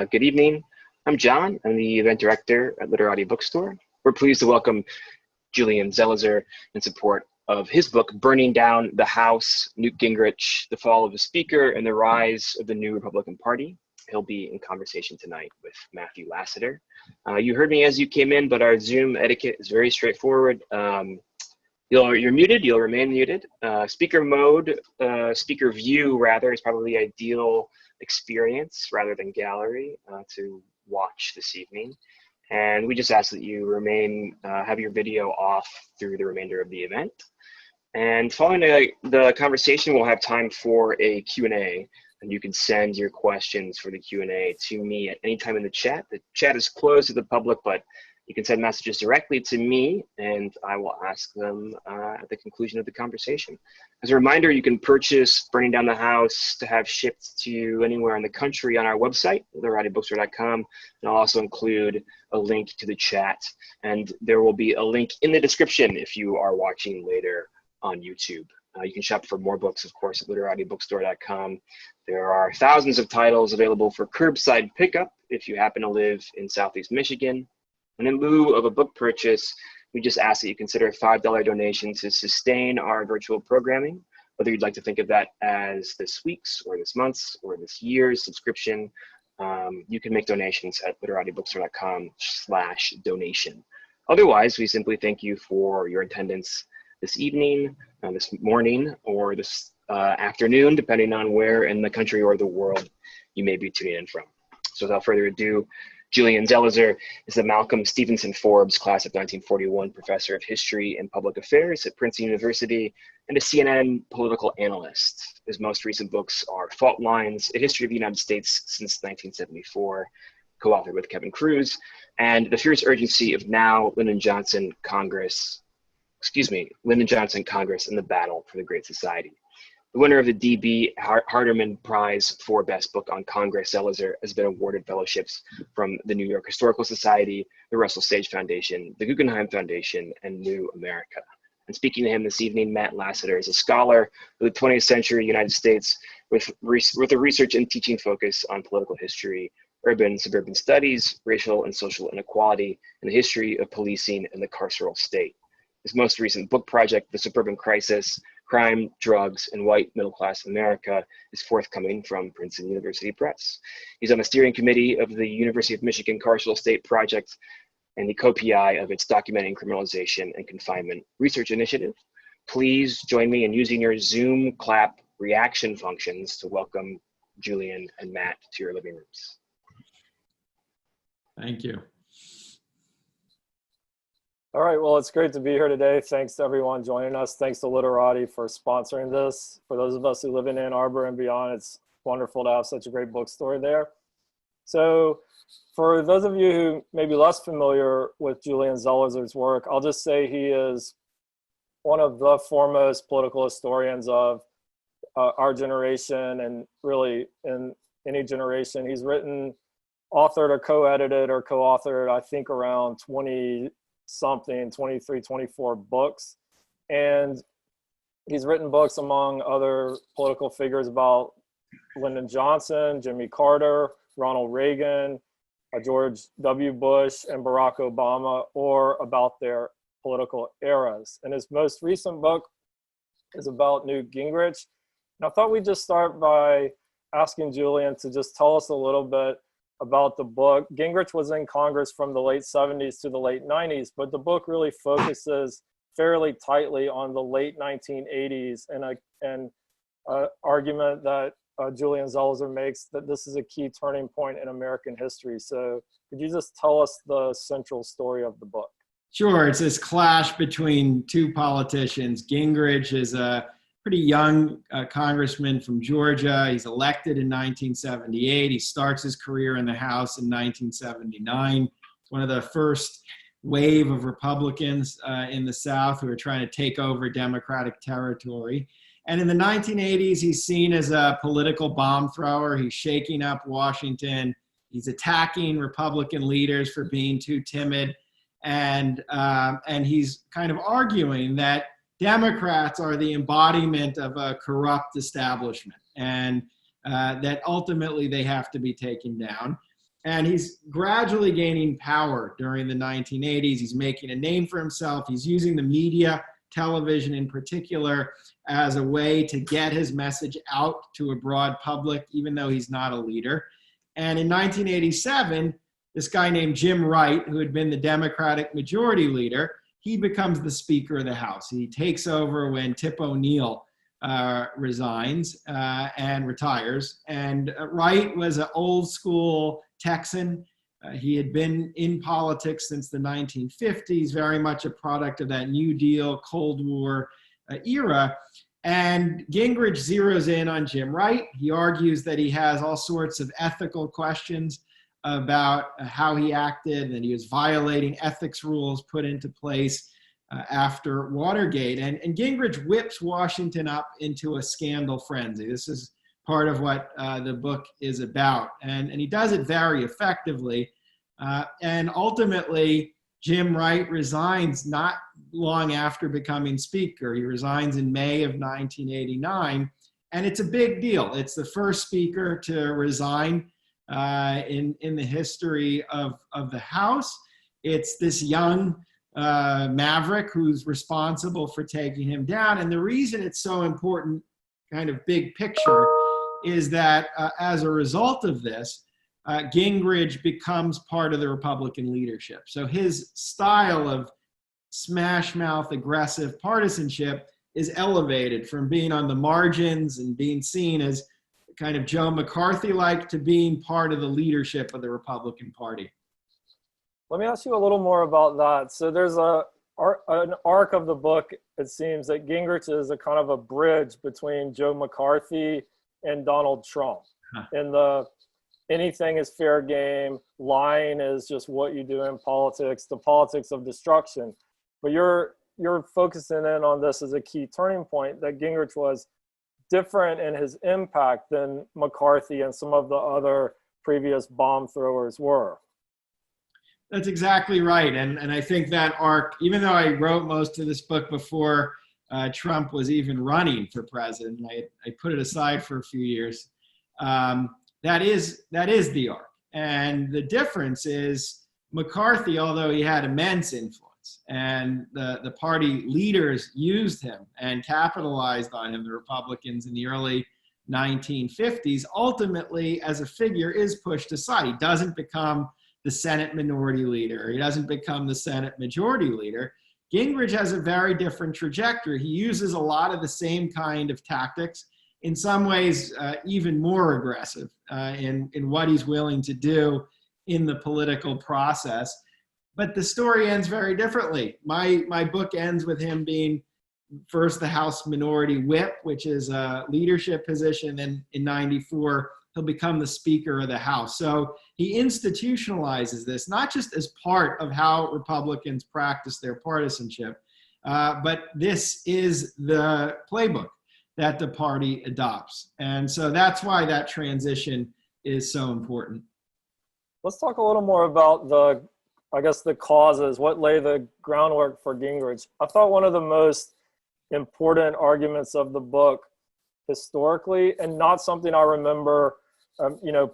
Good evening. I'm John. I'm the event director at Literati Bookstore. We're pleased to welcome Julian Zelizer in support of his book, Burning Down the House, Newt Gingrich, the Fall of the Speaker, and the Rise of the New Republican Party. He'll be in conversation tonight with Matthew Lassiter. You heard me as you came in, but our Zoom etiquette is very straightforward. You're muted, you'll remain muted. Speaker mode, speaker view rather, is probably the ideal experience rather than gallery to watch this evening. And we just ask that you remain, have your video off through the remainder of the event. And following the conversation, we'll have time for a Q&A, and you can send your questions for the Q&A to me at any time in the chat. The chat is closed to the public, but you can send messages directly to me, and I will ask them at the conclusion of the conversation. As a reminder, you can purchase Burning Down the House to have shipped to you anywhere in the country on our website, literatibookstore.com, and I'll also include a link to the chat. And there will be a link in the description if you are watching later on YouTube. You can shop for more books, of course, at literatibookstore.com. There are thousands of titles available for curbside pickup if you happen to live in Southeast Michigan. And in lieu of a book purchase, we just ask that you consider a $5 donation to sustain our virtual programming, whether you'd like to think of that as this week's or this month's or this year's subscription. You can make donations at literatibookstore.com/donation. Otherwise, we simply thank you for your attendance this evening, this morning, or this afternoon, depending on where in the country or the world you may be tuning in from. So without further ado, Julian Zelizer is the Malcolm Stevenson Forbes Class of 1941 Professor of History and Public Affairs at Princeton University and a CNN political analyst. His most recent books are Fault Lines, A History of the United States Since 1974, co-authored with Kevin Cruz, and The Fierce Urgency of Now, Lyndon Johnson, Congress and the Battle for the Great Society. The winner of the D.B. Hardeman Prize for Best Book on Congress, Zelizer has been awarded fellowships from the New York Historical Society, the Russell Sage Foundation, the Guggenheim Foundation, and New America. And speaking to him this evening, Matt Lassiter is a scholar of the 20th century United States with a research and teaching focus on political history, urban and suburban studies, racial and social inequality, and the history of policing and the carceral state. His most recent book project, The Suburban Crisis, Crime, Drugs, and White Middle-Class America, is forthcoming from Princeton University Press. He's on the steering committee of the University of Michigan Carceral State Project and the co-PI of its Documenting Criminalization and Confinement Research Initiative. Please join me in using your Zoom clap reaction functions to welcome Julian and Matt to your living rooms. Thank you. All right, well, it's great to be here today. Thanks to everyone joining us. Thanks to Literati for sponsoring this. For those of us who live in Ann Arbor and beyond, it's wonderful to have such a great bookstore there. So for those of you who may be less familiar with Julian Zelizer's work, I'll just say he is one of the foremost political historians of our generation and really in any generation. He's written, authored or co-edited or co-authored, I think around 23, 24 books. And he's written books among other political figures about Lyndon Johnson, Jimmy Carter, Ronald Reagan, George W. Bush, and Barack Obama, or about their political eras. And his most recent book is about Newt Gingrich. And I thought we'd just start by asking Julian to just tell us a little bit about the book. Gingrich was in Congress from the late 70s to the late 90s, but the book really focuses fairly tightly on the late 1980s and an argument that Julian Zelizer makes that this is a key turning point in American history. So could you just tell us the central story of the book? Sure, it's this clash between two politicians. Gingrich is a pretty young congressman from Georgia. He's elected in 1978. He starts his career in the House in 1979. It's one of the first wave of Republicans in the South who are trying to take over Democratic territory. And in the 1980s, he's seen as a political bomb thrower. He's shaking up Washington. He's attacking Republican leaders for being too timid. And he's kind of arguing that Democrats are the embodiment of a corrupt establishment and that ultimately they have to be taken down. And he's gradually gaining power during the 1980s. He's making a name for himself. He's using the media, television in particular, as a way to get his message out to a broad public, even though he's not a leader. And in 1987, this guy named Jim Wright, who had been the Democratic majority leader, he becomes the Speaker of the House. He takes over when Tip O'Neill resigns and retires. And Wright was an old school Texan. He had been in politics since the 1950s, very much a product of that New Deal, Cold War era. And Gingrich zeroes in on Jim Wright. He argues that he has all sorts of ethical questions about how he acted, and he was violating ethics rules put into place after Watergate. And Gingrich whips Washington up into a scandal frenzy. This is part of what the book is about. And he does it very effectively. And ultimately, Jim Wright resigns not long after becoming Speaker. He resigns in May of 1989. And it's a big deal. It's the first Speaker to resign in the history of the House. It's this young maverick who's responsible for taking him down. And the reason it's so important, kind of big picture, is that as a result of this, Gingrich becomes part of the Republican leadership. So his style of smash mouth, aggressive partisanship is elevated from being on the margins and being seen as kind of Joe McCarthy-like to being part of the leadership of the Republican Party. Let me ask you a little more about that. So there's an arc of the book, it seems, that Gingrich is a kind of a bridge between Joe McCarthy and Donald Trump. In the anything is fair game, lying is just what you do in politics, the politics of destruction. But you're focusing in on this as a key turning point, that Gingrich was different in his impact than McCarthy and some of the other previous bomb throwers were. That's exactly right. And I think that arc, even though I wrote most of this book before Trump was even running for president, I put it aside for a few years, that is the arc. And the difference is McCarthy, although he had immense influence, and the party leaders used him and capitalized on him, the Republicans in the early 1950s, ultimately as a figure is pushed aside. He doesn't become the Senate minority leader. He doesn't become the Senate majority leader. Gingrich has a very different trajectory. He uses a lot of the same kind of tactics, in some ways even more aggressive in what he's willing to do in the political process. But the story ends very differently. My book ends with him being first the House Minority Whip, which is a leadership position. Then in '94, he'll become the Speaker of the House. So he institutionalizes this, not just as part of how Republicans practice their partisanship, but this is the playbook that the party adopts. And so that's why that transition is so important. Let's talk a little more about the causes, what lay the groundwork for Gingrich. I thought one of the most important arguments of the book historically, and not something I remember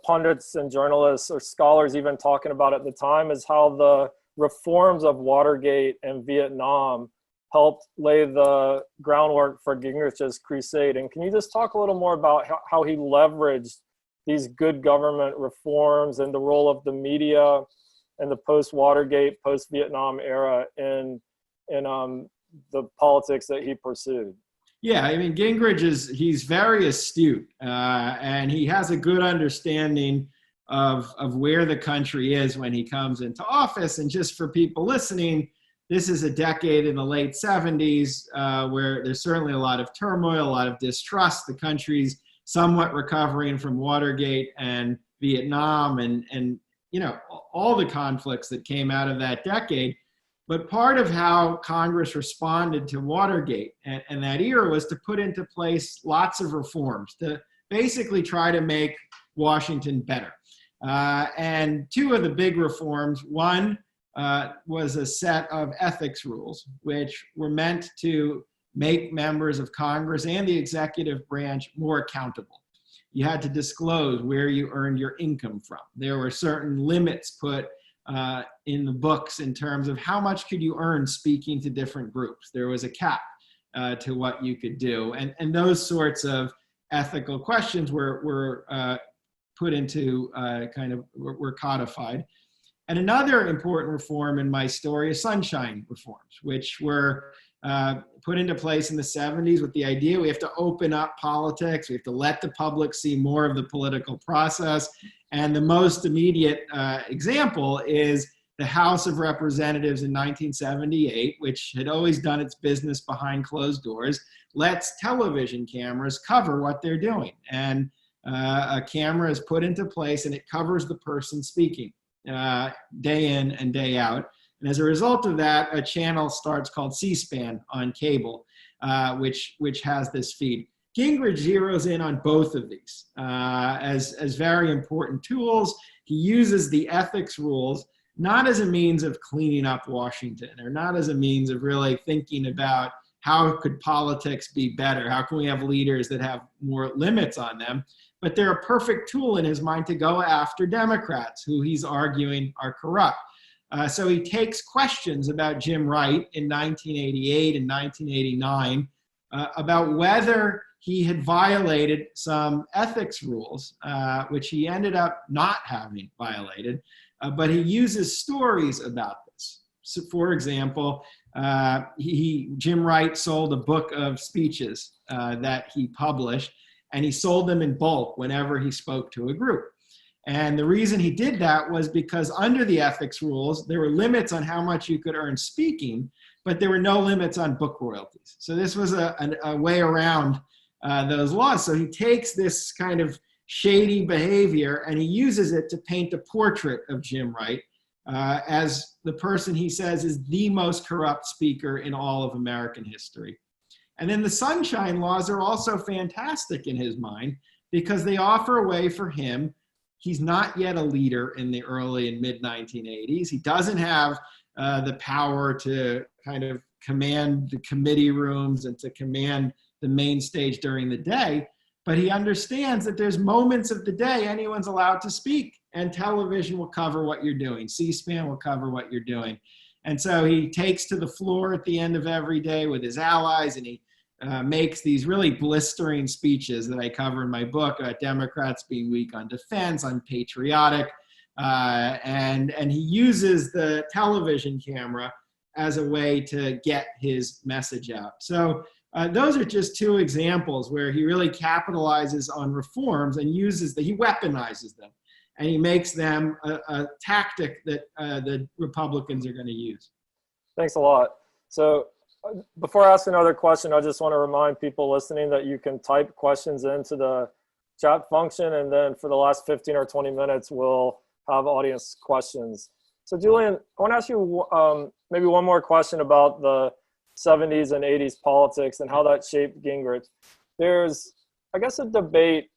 pundits and journalists or scholars even talking about at the time, is how the reforms of Watergate and Vietnam helped lay the groundwork for Gingrich's crusade. And can you just talk a little more about how he leveraged these good government reforms and the role of the media and the post-Watergate, post-Vietnam era in the politics that he pursued? Yeah, I mean, Gingrich he's very astute, and he has a good understanding of where the country is when he comes into office. And just for people listening, this is a decade in the late 70s where there's certainly a lot of turmoil, a lot of distrust. The country's somewhat recovering from Watergate and Vietnam and all the conflicts that came out of that decade. But part of how Congress responded to Watergate and that era was to put into place lots of reforms to basically try to make Washington better. And two of the big reforms, one was a set of ethics rules, which were meant to make members of Congress and the executive branch more accountable. You had to disclose where you earned your income from. There were certain limits put in the books in terms of how much could you earn speaking to different groups. There was a cap to what you could do. And those sorts of ethical questions were put into were codified. And another important reform in my story is sunshine reforms, which were put into place in the 70s with the idea we have to open up politics, we have to let the public see more of the political process. And the most immediate example is the House of Representatives in 1978, which had always done its business behind closed doors, lets television cameras cover what they're doing. And a camera is put into place and it covers the person speaking day in and day out. And as a result of that, a channel starts called C-SPAN on cable, which has this feed. Gingrich zeroes in on both of these as very important tools. He uses the ethics rules not as a means of cleaning up Washington, or not as a means of really thinking about how could politics be better, how can we have leaders that have more limits on them, but they're a perfect tool in his mind to go after Democrats who he's arguing are corrupt. So he takes questions about Jim Wright in 1988 and 1989 about whether he had violated some ethics rules, which he ended up not having violated, but he uses stories about this. So for example, Jim Wright sold a book of speeches that he published, and he sold them in bulk whenever he spoke to a group. And the reason he did that was because under the ethics rules, there were limits on how much you could earn speaking, but there were no limits on book royalties. So this was a way around those laws. So he takes this kind of shady behavior and he uses it to paint a portrait of Jim Wright as the person he says is the most corrupt speaker in all of American history. And then the sunshine laws are also fantastic in his mind because they offer a way for him. He's not yet a leader in the early and mid 1980s. He doesn't have the power to kind of command the committee rooms and to command the main stage during the day, but he understands that there's moments of the day anyone's allowed to speak, and television will cover what you're doing. C-SPAN will cover what you're doing. And so he takes to the floor at the end of every day with his allies, and he makes these really blistering speeches that I cover in my book about Democrats being weak on defense, unpatriotic, and he uses the television camera as a way to get his message out. So those are just two examples where he really capitalizes on reforms and he weaponizes them, and he makes them a tactic that the Republicans are going to use. Thanks a lot. So before I ask another question, I just want to remind people listening that you can type questions into the chat function, and then for the last 15 or 20 minutes, we'll have audience questions. So Julian, I want to ask you maybe one more question about the 70s and 80s politics and how that shaped Gingrich. There's, I guess, a debate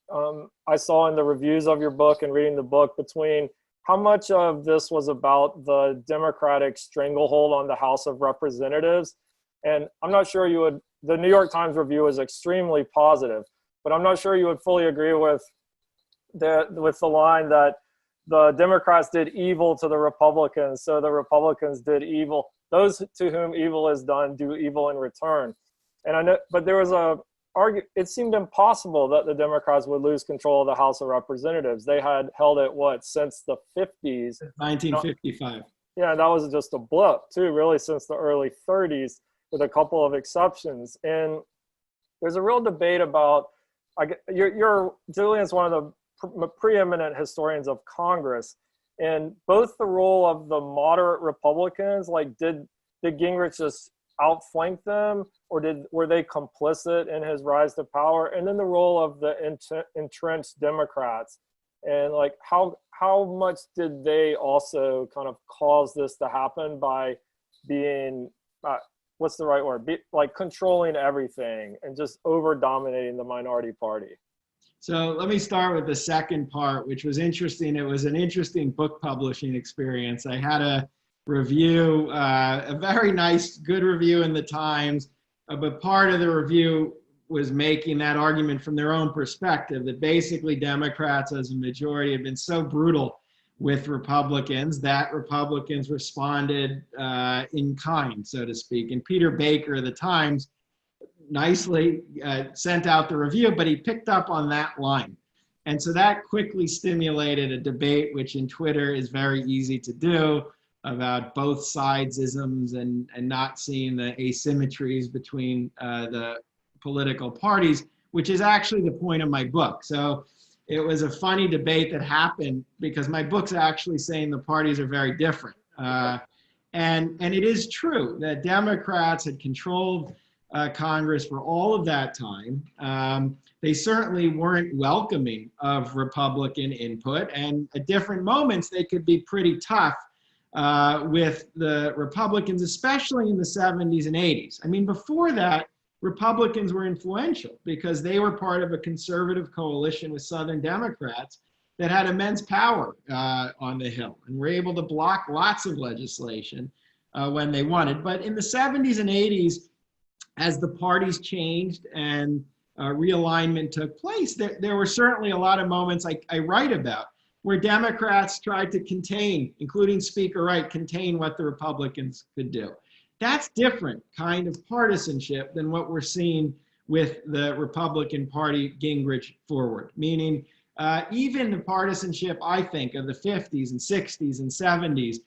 I saw in the reviews of your book and reading the book between how much of this was about the Democratic stranglehold on the House of Representatives. And I'm not sure the New York Times review is extremely positive, but I'm not sure you would fully agree with the line that the Democrats did evil to the Republicans, so the Republicans did evil. Those to whom evil is done do evil in return. And I know, but there was it seemed impossible that the Democrats would lose control of the House of Representatives. They had held it, since the 50s? 1955. Yeah, that was just a blip too, really, since the early 30s, with a couple of exceptions. And there's a real debate about, Julian's one of the preeminent historians of Congress, and both the role of the moderate Republicans, did Gingrich just outflank them, or were they complicit in his rise to power? And then the role of the entrenched Democrats, and how much did they also kind of cause this to happen by being, what's the right word? Controlling everything and just over dominating the minority party. So let me start with the second part, which was interesting. It was an interesting book publishing experience. I had a review, a very nice, good review in the Times, but part of the review was making that argument from their own perspective, that basically Democrats as a majority have been so brutal with Republicans that Republicans responded in kind, so to speak. And Peter Baker of the Times nicely sent out the review, but he picked up on that line. And so that quickly stimulated a debate, which in Twitter is very easy to do, about both sides-isms and not seeing the asymmetries between the political parties, which is actually the point of my book. So it was a funny debate that happened because my book's actually saying the parties are very different. And it is true that Democrats had controlled Congress for all of that time. They certainly weren't welcoming of Republican input, and at different moments they could be pretty tough with the Republicans, especially in the 70s and 80s. I mean, before that, Republicans were influential because they were part of a conservative coalition with Southern Democrats that had immense power on the Hill and were able to block lots of legislation when they wanted. But in the 70s and 80s, as the parties changed and realignment took place, there were certainly a lot of moments I write about where Democrats tried to contain, including Speaker Wright, contain what the Republicans could do. That's different kind of partisanship than what we're seeing with the Republican Party Gingrich forward, meaning even the partisanship, I think, of the 50s and 60s and 70s,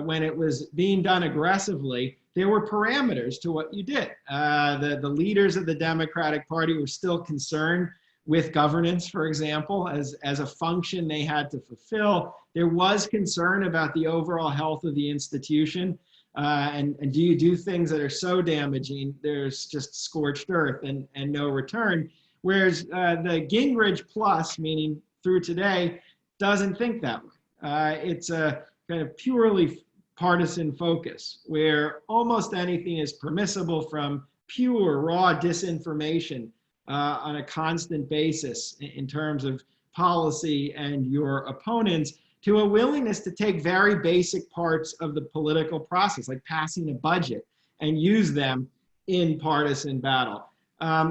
when it was being done aggressively, there were parameters to what you did. The leaders of the Democratic Party were still concerned with governance, for example, as a function they had to fulfill. There was concern about the overall health of the institution. And do you do things that are so damaging, there's just scorched earth and no return. Whereas the Gingrich plus, meaning through today, doesn't think that way. It's a kind of purely partisan focus where almost anything is permissible, from pure raw disinformation on a constant basis in terms of policy and your opponents, to a willingness to take very basic parts of the political process, like passing a budget, and use them in partisan battle.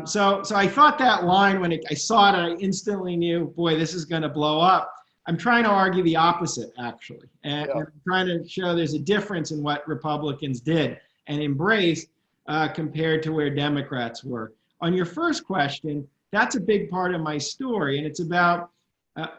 So I thought that line, when I saw it, I instantly knew, boy, this is going to blow up. I'm trying to argue the opposite, actually. And I'm trying to show there's a difference in what Republicans did and embraced compared to where Democrats were. On your first question, that's a big part of my story, and it's about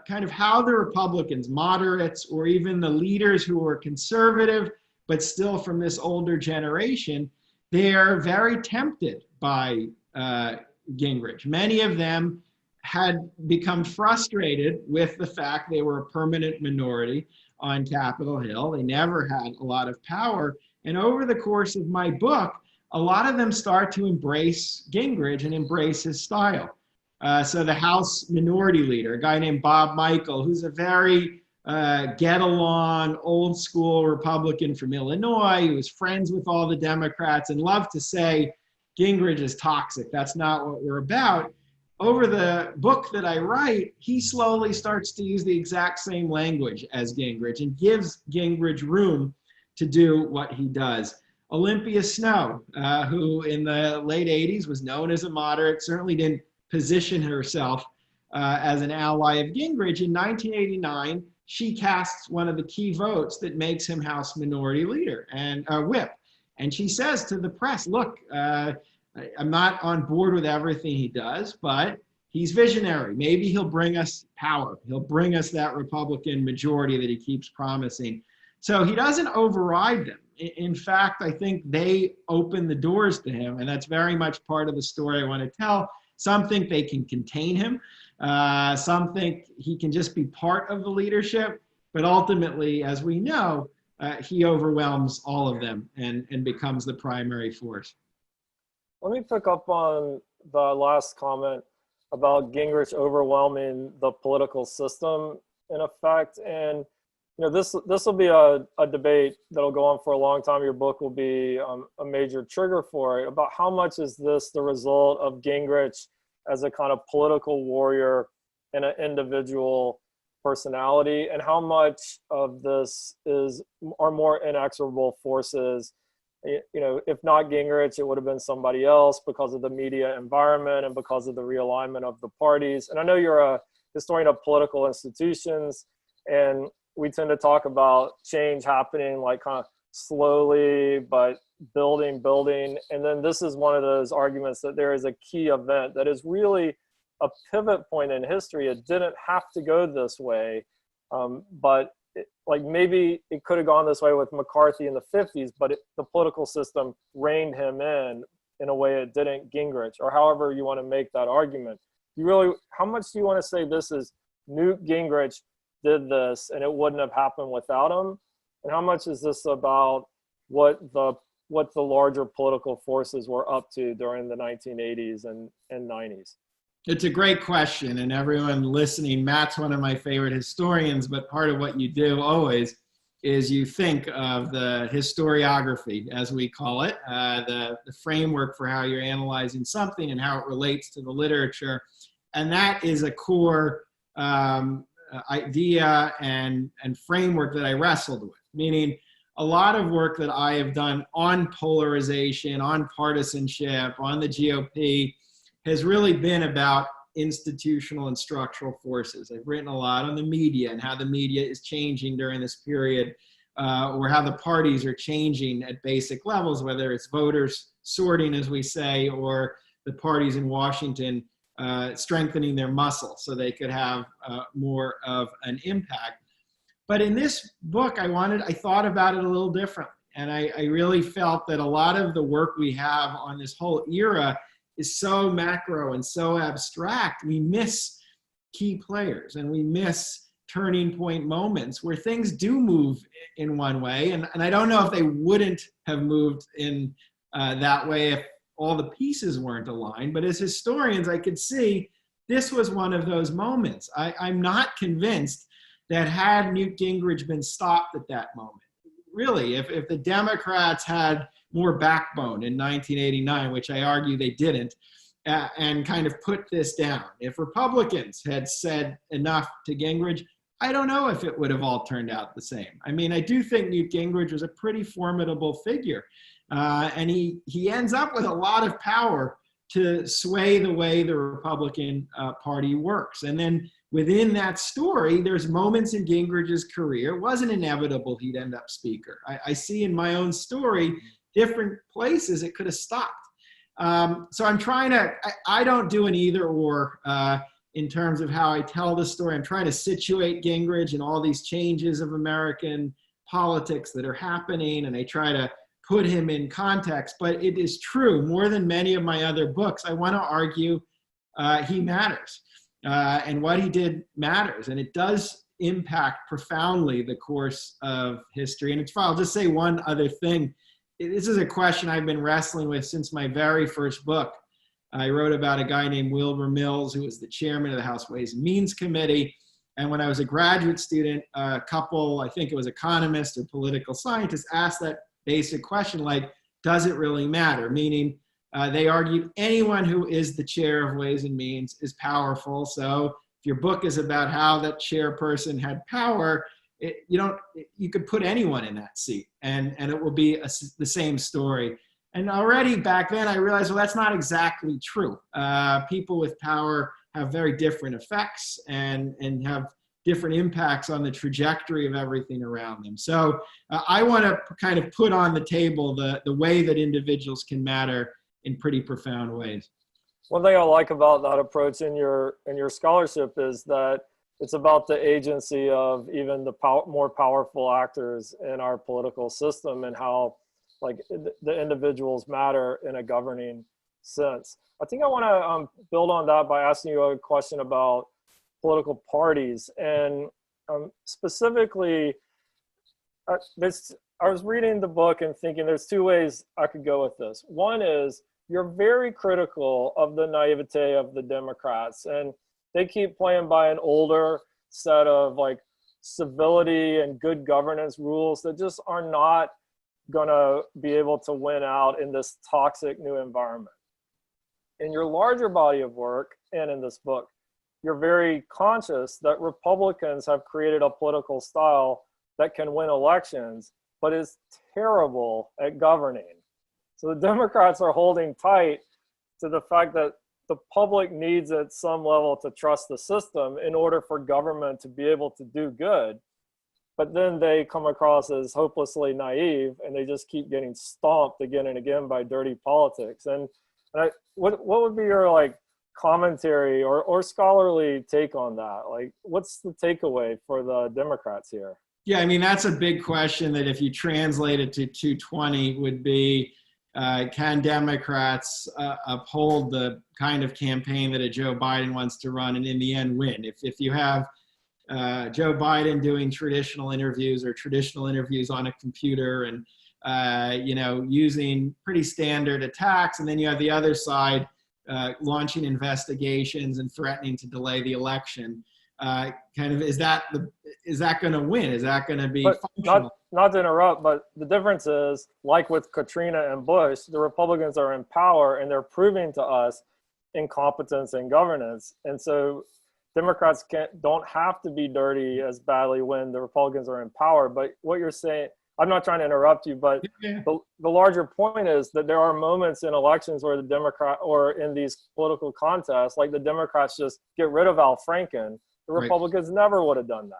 kind of how the Republicans, moderates, or even the leaders who were conservative, but still from this older generation, they're very tempted by Gingrich. Many of them had become frustrated with the fact they were a permanent minority on Capitol Hill. They never had a lot of power. And over the course of my book, a lot of them start to embrace Gingrich and embrace his style. So the House Minority Leader, a guy named Bob Michael, who's a very get-along, old-school Republican from Illinois, who was friends with all the Democrats and loved to say, Gingrich is toxic. That's not what we're about. Over the book that I write, he slowly starts to use the exact same language as Gingrich and gives Gingrich room to do what he does. Olympia Snowe, who in the late 80s was known as a moderate, certainly didn't position herself as an ally of Gingrich. In 1989, she casts one of the key votes that makes him House Minority Leader and Whip. And she says to the press, look, I'm not on board with everything he does, but he's visionary. Maybe he'll bring us power. He'll bring us that Republican majority that he keeps promising. So he doesn't override them. In fact, I think they open the doors to him, and that's very much part of the story I want to tell. Some think they can contain him. Some think he can just be part of the leadership. But ultimately, as we know, he overwhelms all of them and becomes the primary force. Let me pick up on the last comment about Gingrich overwhelming the political system in effect. And this will be a debate that'll go on for a long time. Your book will be a major trigger for it, about how much is this the result of Gingrich as a kind of political warrior and an individual personality, and how much of this are more inexorable forces if not Gingrich, it would have been somebody else because of the media environment and because of the realignment of the parties. And I know you're a historian of political institutions, and we tend to talk about change happening like kind of slowly, but building. And then this is one of those arguments that there is a key event that is really a pivot point in history. It didn't have to go this way, but maybe it could have gone this way with McCarthy in the 50s, but the political system reined him in a way it didn't Gingrich, or however you want to make that argument. How much do you want to say this is Newt Gingrich did this and it wouldn't have happened without him? And how much is this about what the larger political forces were up to during the 1980s and 90s? It's a great question, and everyone listening, Matt's one of my favorite historians, but part of what you do always is you think of the historiography, as we call it, the framework for how you're analyzing something and how it relates to the literature. And that is a core idea and framework that I wrestled with, meaning a lot of work that I have done on polarization, on partisanship, on the GOP, has really been about institutional and structural forces. I've written a lot on the media and how the media is changing during this period, or how the parties are changing at basic levels, whether it's voters sorting, as we say, or the parties in Washington strengthening their muscle so they could have more of an impact. But in this book, I thought about it a little differently. And I really felt that a lot of the work we have on this whole era is so macro and so abstract. We miss key players and we miss turning point moments where things do move in one way. And I don't know if they wouldn't have moved in that way if all the pieces weren't aligned. But as historians, I could see this was one of those moments. I'm not convinced that had Newt Gingrich been stopped at that moment, really, if the Democrats had more backbone in 1989, which I argue they didn't, and kind of put this down. If Republicans had said enough to Gingrich, I don't know if it would have all turned out the same. I mean, I do think Newt Gingrich was a pretty formidable figure, and he ends up with a lot of power to sway the way the Republican Party works. And then within that story, there's moments in Gingrich's career. It wasn't inevitable he'd end up speaker. I see in my own story different places it could have stopped. So I'm trying to, I don't do an either or in terms of how I tell the story. I'm trying to situate Gingrich and all these changes of American politics that are happening, and I try to put him in context. But it is true, more than many of my other books, I want to argue he matters. And what he did matters, and it does impact profoundly the course of history. And I'll just say one other thing. This is a question I've been wrestling with since my very first book. I wrote about a guy named Wilbur Mills, who was the chairman of the House Ways and Means Committee. And when I was a graduate student, a couple, I think it was economists or political scientists, asked that basic question, like, does it really matter? Meaning, they argued anyone who is the chair of Ways and Means is powerful. So if your book is about how that chairperson had power, you could put anyone in that seat and it will be the same story. And already back then I realized, well, that's not exactly true. People with power have very different effects and have different impacts on the trajectory of everything around them. So I want to kind of put on the table the way that individuals can matter in pretty profound ways. One thing I like about that approach in your scholarship is that it's about the agency of even the more powerful actors in our political system and how like the individuals matter in a governing sense. I think I want to build on that by asking you a question about political parties. And specifically, I was reading the book and thinking there's two ways I could go with this. One is you're very critical of the naivete of the Democrats, and they keep playing by an older set of like civility and good governance rules that just are not gonna be able to win out in this toxic new environment. In your larger body of work and in this book, you're very conscious that Republicans have created a political style that can win elections, but is terrible at governing. So the Democrats are holding tight to the fact that the public needs at some level to trust the system in order for government to be able to do good. But then they come across as hopelessly naive, and they just keep getting stomped again and again by dirty politics. What would be your like commentary or scholarly take on that? Like, what's the takeaway for the Democrats here? Yeah, I mean, that's a big question that if you translate it to 220 would be, can Democrats uphold the kind of campaign that a Joe Biden wants to run and in the end win? If you have Joe Biden doing traditional interviews on a computer and using pretty standard attacks, and then you have the other side launching investigations and threatening to delay the election. Is that going to win? Is that going to be functional? Not to interrupt, but the difference is, like with Katrina and Bush, the Republicans are in power and they're proving to us incompetence in governance. And so Democrats don't have to be dirty as badly when the Republicans are in power. But what you're saying, I'm not trying to interrupt you, but the larger point is that there are moments in elections where the Democrat, or in these political contests, like the Democrats just get rid of Al Franken. The Republicans never would have done that.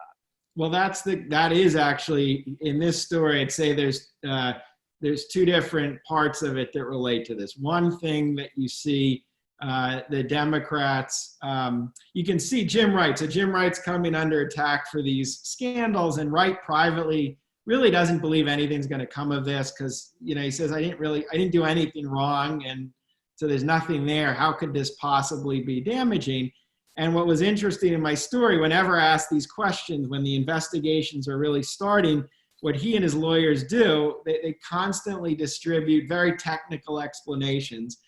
Well, that is actually, in this story, I'd say there's two different parts of it that relate to this. One thing that you see, the Democrats, you can see Jim Wright. So Jim Wright's coming under attack for these scandals, and Wright privately really doesn't believe anything's going to come of this because, he says, I didn't do anything wrong, and so there's nothing there. How could this possibly be damaging? And what was interesting in my story, whenever I ask these questions, when the investigations are really starting, what he and his lawyers do, they constantly distribute very technical explanations,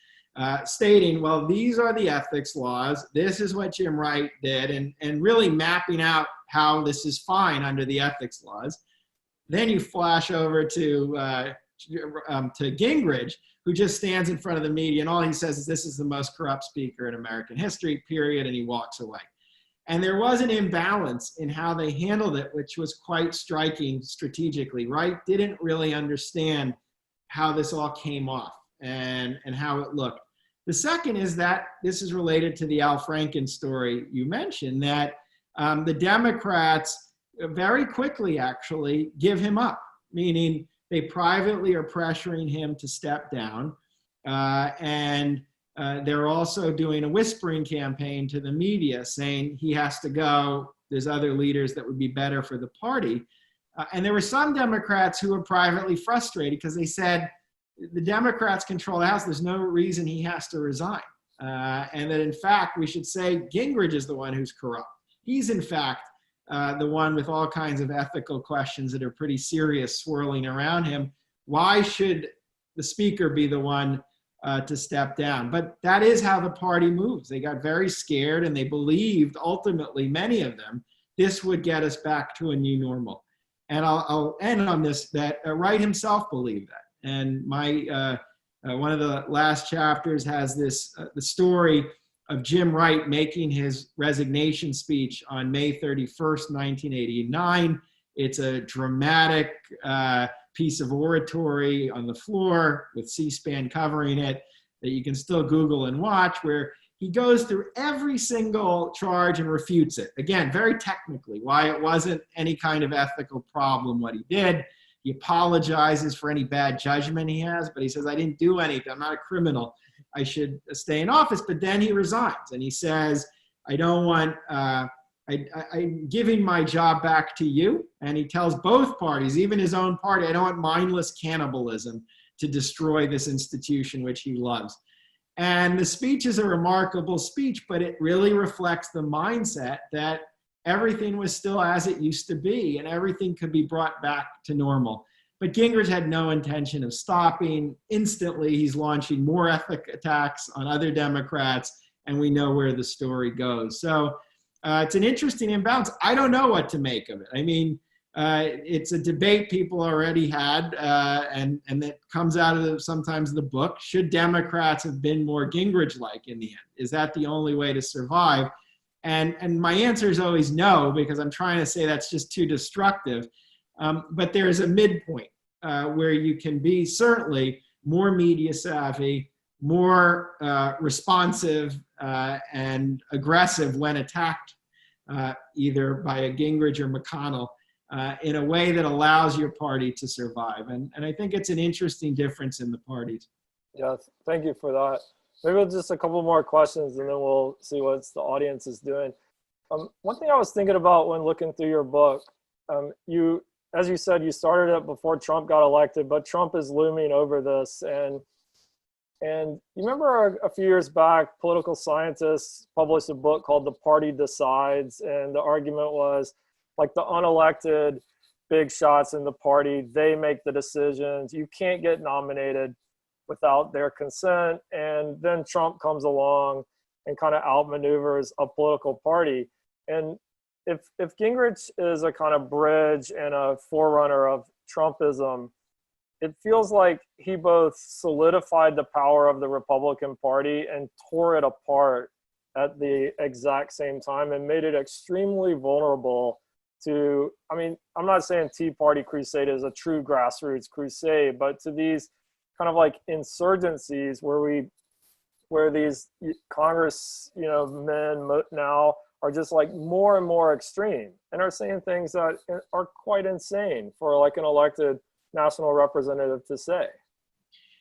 stating, well, these are the ethics laws, this is what Jim Wright did, and really mapping out how this is fine under the ethics laws. Then you flash over to Gingrich, who just stands in front of the media, and all he says is, this is the most corrupt speaker in American history, period, and he walks away. And there was an imbalance in how they handled it, which was quite striking strategically. Wright didn't really understand how this all came off and how it looked. The second is that this is related to the Al Franken story you mentioned, that the Democrats very quickly actually give him up, meaning they privately are pressuring him to step down. And they're also doing a whispering campaign to the media saying he has to go. There's other leaders that would be better for the party. And there were some Democrats who were privately frustrated because they said, the Democrats control the House. There's no reason he has to resign. And that in fact, we should say Gingrich is the one who's corrupt. He's in fact the one with all kinds of ethical questions that are pretty serious swirling around him. Why should the speaker be the one to step down? But that is how the party moves. They got very scared and they believed ultimately, many of them, this would get us back to a new normal. And I'll end on this, that Wright himself believed that. And my one of the last chapters has this the story of Jim Wright making his resignation speech on May 31st, 1989. It's a dramatic piece of oratory on the floor with C-SPAN covering it that you can still Google and watch, where he goes through every single charge and refutes it. Again, very technically, why it wasn't any kind of ethical problem what he did. He apologizes for any bad judgment he has, but he says, I didn't do anything. I'm not a criminal. I should stay in office. But then he resigns and he says, I don't want, I'm giving my job back to you. And he tells both parties, even his own party, I don't want mindless cannibalism to destroy this institution which he loves. And the speech is a remarkable speech, but it really reflects the mindset that everything was still as it used to be and everything could be brought back to normal. But Gingrich had no intention of stopping. Instantly, he's launching more ethic attacks on other Democrats, and we know where the story goes. So it's an interesting imbalance. I don't know what to make of it. I mean, it's a debate people already had, and that comes out of sometimes the book. Should Democrats have been more Gingrich-like in the end? Is that the only way to survive? And my answer is always no, because I'm trying to say that's just too destructive. But there is a midpoint. where you can be certainly more media savvy, more responsive and aggressive when attacked, either by a Gingrich or McConnell, in a way that allows your party to survive. And I think it's an interesting difference in the parties. Yeah, thank you for that. Maybe just a couple more questions and then we'll see what the audience is doing. One thing I was thinking about when looking through your book, you, as you said, you started it before Trump got elected, but Trump is looming over this. And you remember a few years back, political scientists published a book called The Party Decides. And the argument was like the unelected big shots in the party, they make the decisions. You can't get nominated without their consent. And then Trump comes along and kind of outmaneuvers a political party. And if Gingrich is a kind of bridge and a forerunner of Trumpism, it feels like he both solidified the power of the Republican Party and tore it apart at the exact same time and made it extremely vulnerable to, I mean, I'm not saying Tea Party crusade is a true grassroots crusade, but to these kind of like insurgencies where these Congress, men now are just like more and more extreme and are saying things that are quite insane for like an elected national representative to say.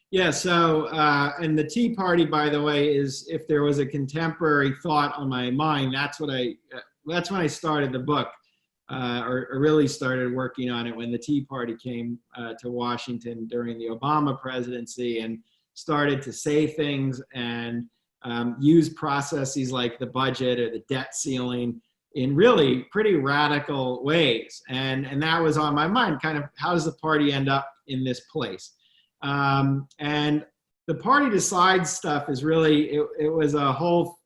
Yeah, so, and the Tea Party, by the way, is, if there was a contemporary thought on my mind, that's when I started the book, or really started working on it, when the Tea Party came to Washington during the Obama presidency and started to say things and use processes like the budget or the debt ceiling in really pretty radical ways. And that was on my mind, kind of, how does the party end up in this place? And the Party Decides stuff is really, it was a whole,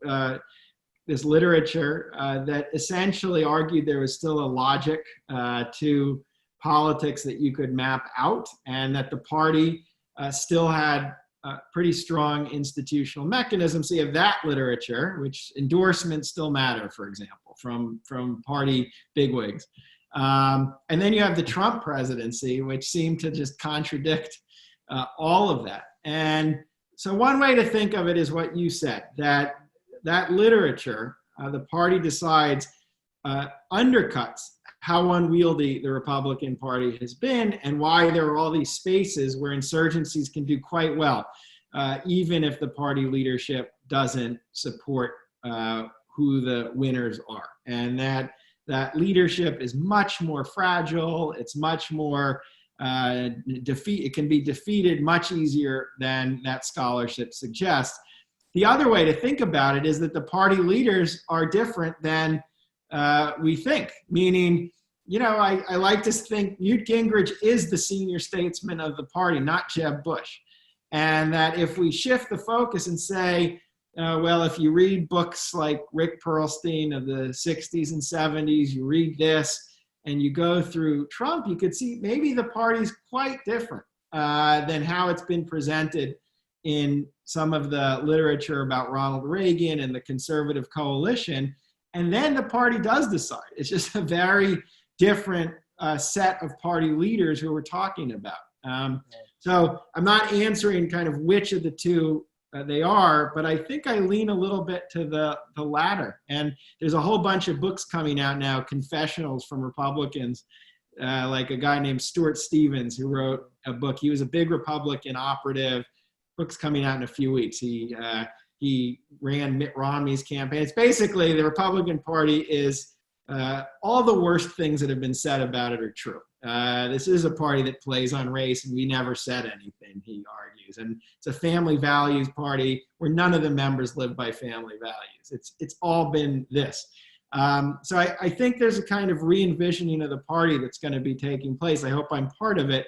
this literature that essentially argued there was still a logic to politics that you could map out, and that the party still had pretty strong institutional mechanisms. So you have that literature, which endorsements still matter, for example, from party bigwigs. And then you have the Trump presidency, which seemed to just contradict all of that. And so one way to think of it is what you said, that literature, the Party Decides, undercuts how unwieldy the Republican Party has been and why there are all these spaces where insurgencies can do quite well, even if the party leadership doesn't support who the winners are. And that leadership is much more fragile. It's much more it can be defeated much easier than that scholarship suggests. The other way to think about it is that the party leaders are different than we think, meaning, I like to think Newt Gingrich is the senior statesman of the party, not Jeb Bush. And that if we shift the focus and say, well, if you read books like Rick Perlstein of the 60s and 70s, you read this, and you go through Trump, you could see maybe the party's quite different than how it's been presented in some of the literature about Ronald Reagan and the conservative coalition. And then the party does decide. It's just a very different set of party leaders who we're talking about. So I'm not answering kind of which of the two they are, but I think I lean a little bit to the latter. And there's a whole bunch of books coming out now, confessionals from Republicans, like a guy named Stuart Stevens, who wrote a book. He was a big Republican operative. Book's coming out in a few weeks. He ran Mitt Romney's campaign. It's basically the Republican Party is all the worst things that have been said about it are true. This is a party that plays on race, and we never said anything, he argues. And it's a family values party where none of the members live by family values. It's all been this. So I think there's a kind of re-envisioning of the party that's going to be taking place. I hope I'm part of it,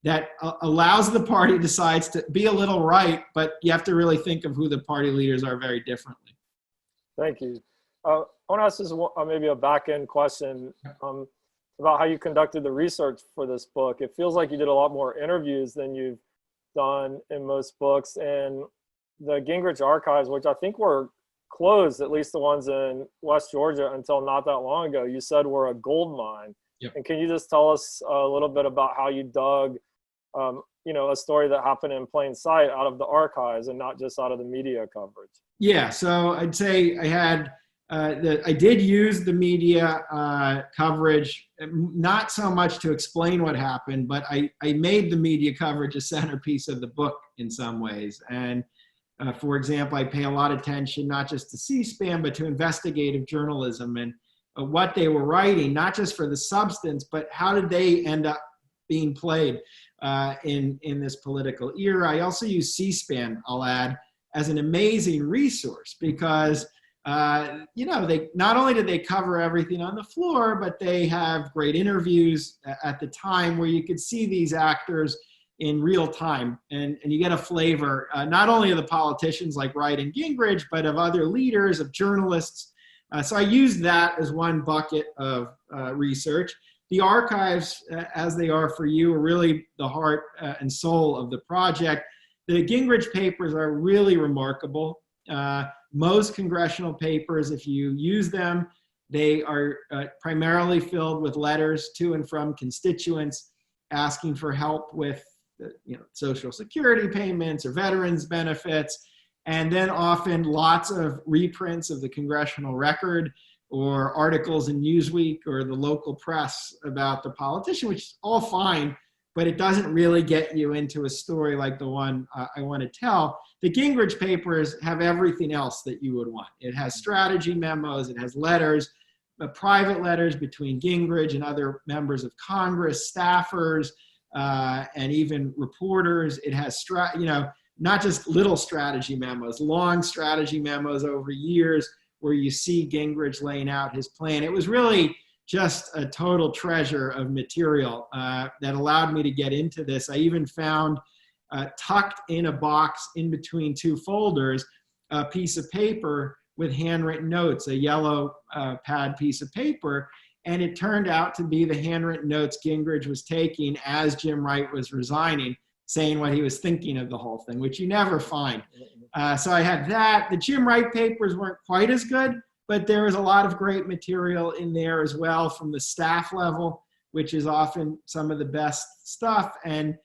that allows the Party Decides to be a little right, but you have to really think of who the party leaders are very differently. Thank you. I want to ask this maybe a back-end question about how you conducted the research for this book. It feels like you did a lot more interviews than you've done in most books, and the Gingrich archives, which I think were closed, at least the ones in West Georgia, until not that long ago, you said were a gold mine. Yep. And can you just tell us a little bit about how you dug a story that happened in plain sight out of the archives and not just out of the media coverage? Yeah, so I'd say I had I did use the media coverage, not so much to explain what happened, but I made the media coverage a centerpiece of the book in some ways. And for example, I pay a lot of attention not just to C-SPAN, but to investigative journalism and what they were writing, not just for the substance, but how did they end up being played in this political era. I also use C-SPAN, I'll add, as an amazing resource because they not only did they cover everything on the floor, but they have great interviews at the time where you could see these actors in real time, and you get a flavor not only of the politicians like Wright and Gingrich, but of other leaders, of journalists. So I used that as one bucket of research. The archives, as they are for you, are really the heart and soul of the project. The Gingrich papers are really remarkable. Most congressional papers, if you use them, they are primarily filled with letters to and from constituents asking for help with Social Security payments or veterans benefits, and then often lots of reprints of the congressional record or articles in Newsweek or the local press about the politician, which is all fine, but it doesn't really get you into a story like the one I want to tell. The Gingrich papers have everything else that you would want. It has strategy memos, it has letters, private letters between Gingrich and other members of Congress, staffers, and even reporters. It has, not just little strategy memos, long strategy memos over years where you see Gingrich laying out his plan. It was really just a total treasure of material that allowed me to get into this. I even found tucked in a box in between two folders, a piece of paper with handwritten notes, a yellow pad piece of paper. And it turned out to be the handwritten notes Gingrich was taking as Jim Wright was resigning, saying what he was thinking of the whole thing, which you never find. So I had that. The Jim Wright papers weren't quite as good, but there was a lot of great material in there as well from the staff level, which is often some of the best stuff. And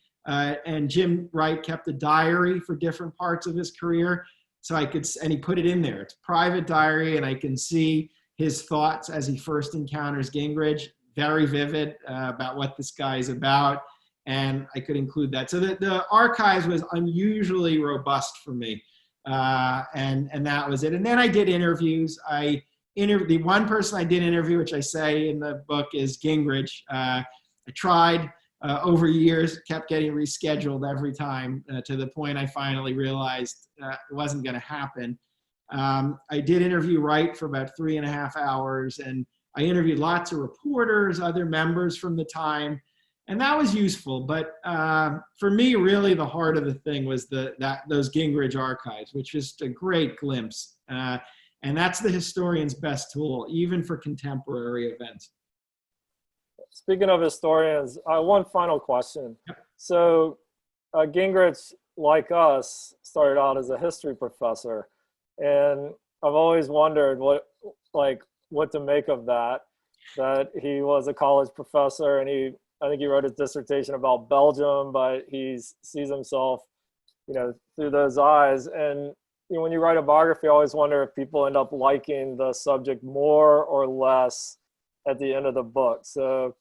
Jim Wright kept a diary for different parts of his career. So and he put it in there. It's a private diary, and I can see his thoughts as he first encounters Gingrich, very vivid about what this guy is about. And I could include that. So the archives was unusually robust for me. And that was it. And then I did interviews. The one person I did interview, which I say in the book, is Gingrich. I tried over years, kept getting rescheduled every time to the point I finally realized it wasn't going to happen. I did interview Wright for about 3.5 hours, and I interviewed lots of reporters, other members from the time, and that was useful. But for me, really the heart of the thing was those Gingrich archives, which is a great glimpse. And that's the historian's best tool, even for contemporary events. Speaking of historians, one final question. So Gingrich, like us, started out as a history professor. And I've always wondered what to make of that he was a college professor, and I think he wrote his dissertation about Belgium, but he sees himself, through those eyes. And when you write a biography, I always wonder if people end up liking the subject more or less at the end of the book. So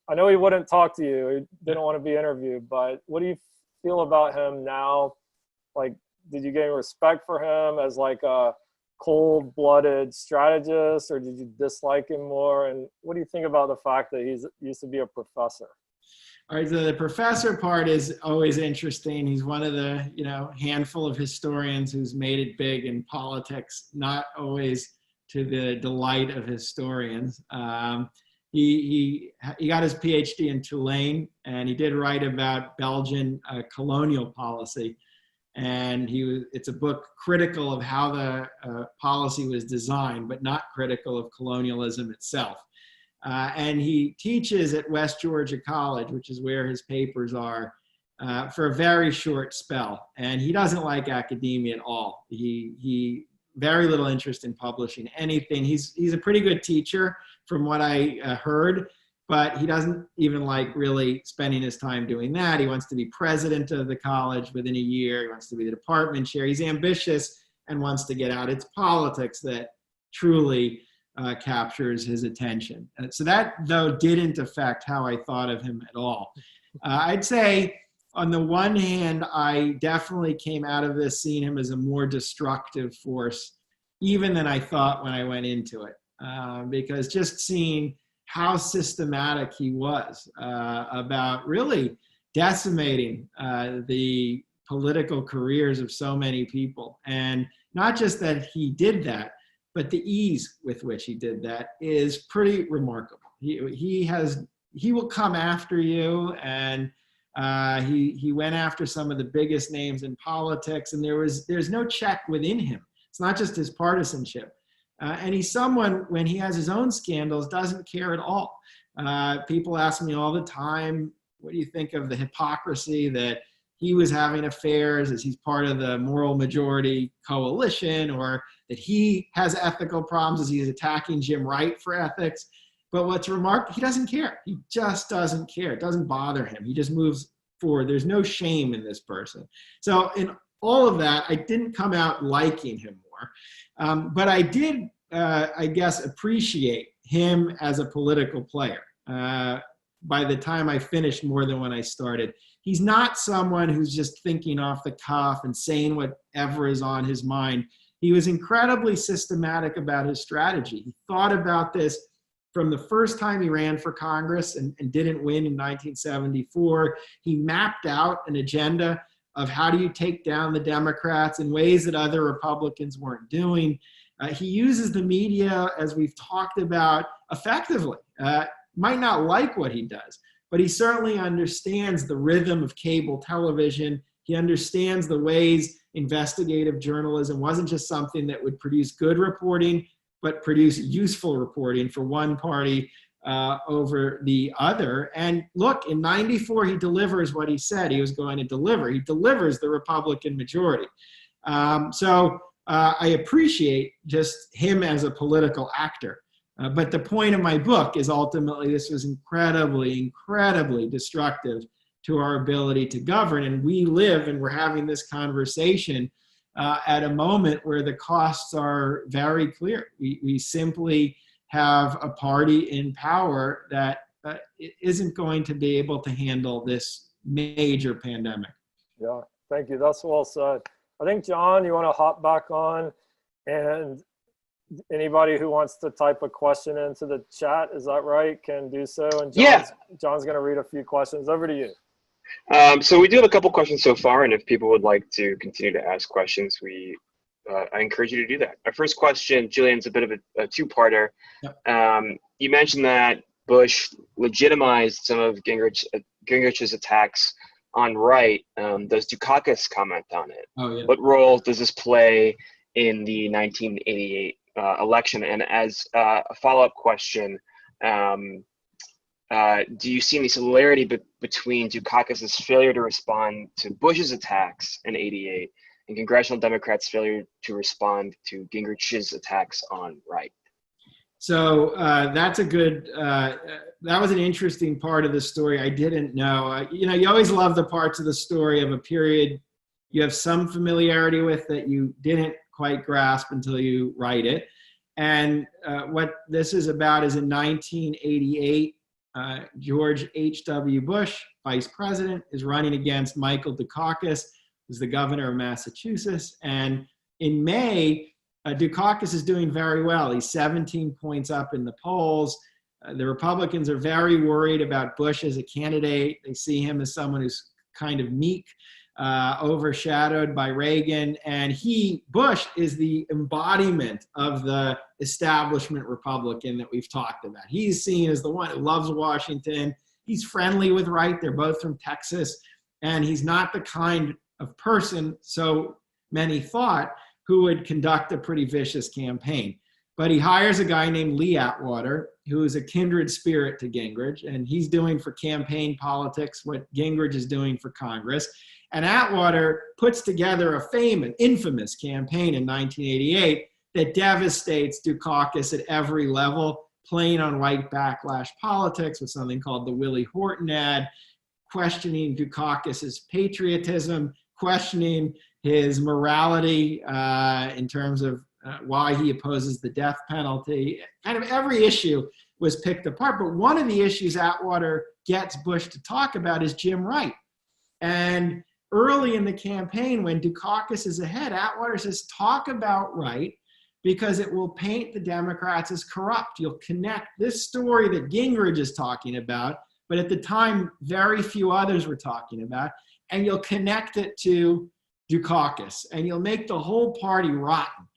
I know he wouldn't talk to you, he didn't want to be interviewed, but what do you feel about him now? Like, did you gain respect for him as like a cold-blooded strategist, or did you dislike him more? And what do you think about the fact that he used to be a professor? All right, so the professor part is always interesting. He's one of the handful of historians who's made it big in politics, not always to the delight of historians. He got his PhD in Tulane, and he did write about Belgian colonial policy. And it's a book critical of how the policy was designed, but not critical of colonialism itself. And he teaches at West Georgia College, which is where his papers are, for a very short spell. And he doesn't like academia at all. He very little interest in publishing anything. He's a pretty good teacher from what I heard, but he doesn't even like really spending his time doing that. He wants to be president of the college within a year. He wants to be the department chair. He's ambitious and wants to get out. It's politics that truly captures his attention. So that, though, didn't affect how I thought of him at all. I'd say, on the one hand, I definitely came out of this seeing him as a more destructive force, even than I thought when I went into it. Because just seeing how systematic he was about really decimating the political careers of so many people. And not just that he did that, but the ease with which he did that is pretty remarkable. He will come after you, and he went after some of the biggest names in politics, and there's no check within him. It's not just his partisanship. And he's someone, when he has his own scandals, doesn't care at all. People ask me all the time, what do you think of the hypocrisy that he was having affairs as he's part of the moral majority coalition, or that he has ethical problems as he's attacking Jim Wright for ethics? But what's remarkable, he doesn't care. He just doesn't care. It doesn't bother him. He just moves forward. There's no shame in this person. So in all of that, I didn't come out liking him more. But I did, I guess, appreciate him as a political player by the time I finished more than when I started. He's not someone who's just thinking off the cuff and saying whatever is on his mind. He was incredibly systematic about his strategy. He thought about this from the first time he ran for Congress and didn't win in 1974. He mapped out an agenda of how do you take down the Democrats in ways that other Republicans weren't doing. He uses the media, as we've talked about, effectively. Might not like what he does, but he certainly understands the rhythm of cable television. He understands the ways investigative journalism wasn't just something that would produce good reporting, but produce useful reporting for one party over the other. And look, in '94, he delivers what he said he was going to deliver. He delivers the Republican majority. So I appreciate just him as a political actor. But the point of my book is ultimately this was incredibly, incredibly destructive to our ability to govern. And we live, and we're having this conversation at a moment where the costs are very clear. We simply have a party in power that isn't going to be able to handle this major pandemic. Yeah, thank you. That's well said. I think, John, you want to hop back on, and anybody who wants to type a question into the chat, is that right, can do so. And John's going to read a few questions. Over to you. So we do have a couple questions so far, and if people would like to continue to ask questions, I encourage you to do that. Our first question, Julian's a bit of a two-parter. Yep. You mentioned that Bush legitimized some of Gingrich's attacks on Wright. Does Dukakis comment on it? Oh, yeah. What role does this play in the 1988 election? And as a follow-up question, do you see any similarity between Dukakis' failure to respond to Bush's attacks in '88 and congressional Democrats' failure to respond to Gingrich's attacks on Wright? So that's a good, that was an interesting part of the story I didn't know. You always love the parts of the story of a period you have some familiarity with that you didn't quite grasp until you write it. And what this is about is in 1988, George H.W. Bush, vice president, is running against Michael Dukakis, who's the governor of Massachusetts. And in May, Dukakis is doing very well. He's 17 points up in the polls. The Republicans are very worried about Bush as a candidate. They see him as someone who's kind of meek, overshadowed by Reagan. And Bush is the embodiment of the establishment Republican that we've talked about. He's seen as the one who loves Washington. He's friendly with Wright. They're both from Texas. And he's not the kind of person, so many thought, who would conduct a pretty vicious campaign. But he hires a guy named Lee Atwater, who is a kindred spirit to Gingrich, and he's doing for campaign politics what Gingrich is doing for Congress. And Atwater puts together a infamous campaign in 1988 that devastates Dukakis at every level. plain on white backlash politics with something called the Willie Horton ad, questioning Dukakis's patriotism, questioning his morality in terms of why he opposes the death penalty. Kind of every issue was picked apart. But one of the issues Atwater gets Bush to talk about is Jim Wright. And early in the campaign, when Dukakis is ahead, Atwater says, talk about Wright because it will paint the Democrats as corrupt. You'll connect this story that Gingrich is talking about, but at the time, very few others were talking about, and you'll connect it to Dukakis, and you'll make the whole party rotten.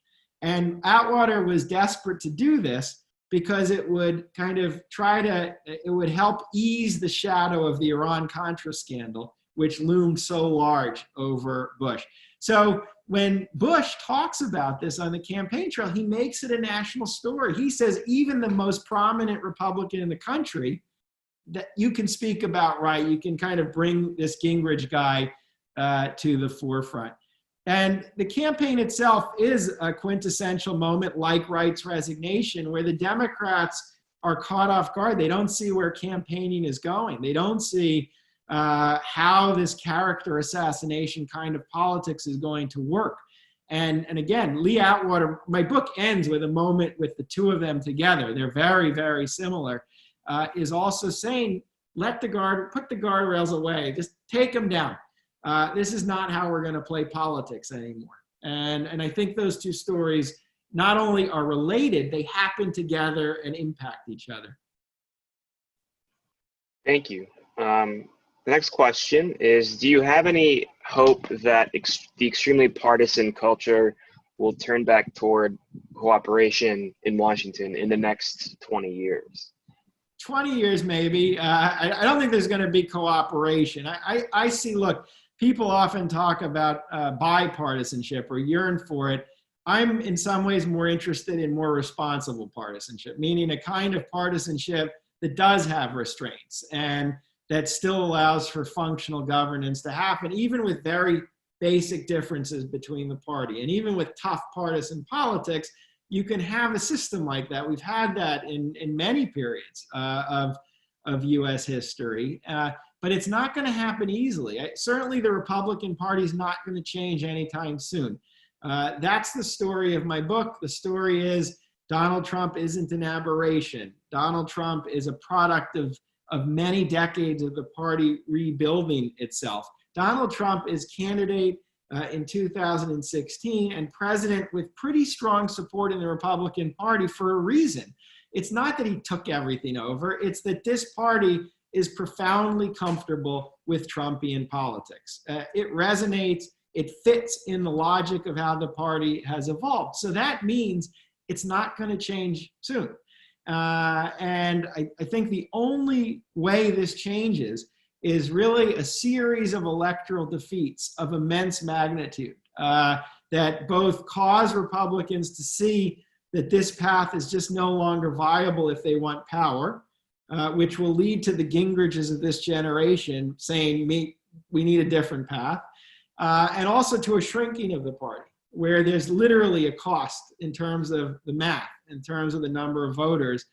And Atwater was desperate to do this because it would kind of it would help ease the shadow of the Iran-Contra scandal, which loomed so large over Bush. So when Bush talks about this on the campaign trail, he makes it a national story. He says even the most prominent Republican in the country, that you can speak about Wright, you can kind of bring this Gingrich guy to the forefront. And the campaign itself is a quintessential moment like Wright's resignation, where the Democrats are caught off guard. They don't see where campaigning is going. They don't see how this character assassination kind of politics is going to work. And again, Lee Atwater, my book ends with a moment with the two of them together. They're very, very similar, is also saying, put the guardrails away, just take them down. This is not how we're going to play politics anymore. And I think those two stories not only are related, they happen together and impact each other. Thank you. The next question is, do you have any hope that the extremely partisan culture will turn back toward cooperation in Washington in the next 20 years? 20 years, maybe. I don't think there's going to be cooperation. I see, look, people often talk about bipartisanship or yearn for it. I'm in some ways more interested in more responsible partisanship, meaning a kind of partisanship that does have restraints and that still allows for functional governance to happen, even with very basic differences between the party. And even with tough partisan politics, you can have a system like that. We've had that in many periods of US history, but it's not going to happen easily. Certainly the Republican Party is not going to change anytime soon. That's the story of my book. The story is Donald Trump isn't an aberration. Donald Trump is a product of many decades of the party rebuilding itself. Donald Trump is candidate in 2016 and president with pretty strong support in the Republican Party for a reason. It's not that he took everything over, it's that this party is profoundly comfortable with Trumpian politics. It resonates, it fits in the logic of how the party has evolved. So that means it's not going to change soon. And I think the only way this changes is really a series of electoral defeats of immense magnitude that both cause Republicans to see that this path is just no longer viable if they want power, which will lead to the Gingriches of this generation saying, we need a different path, and also to a shrinking of the party, where there's literally a cost in terms of the math, in terms of the number of voters.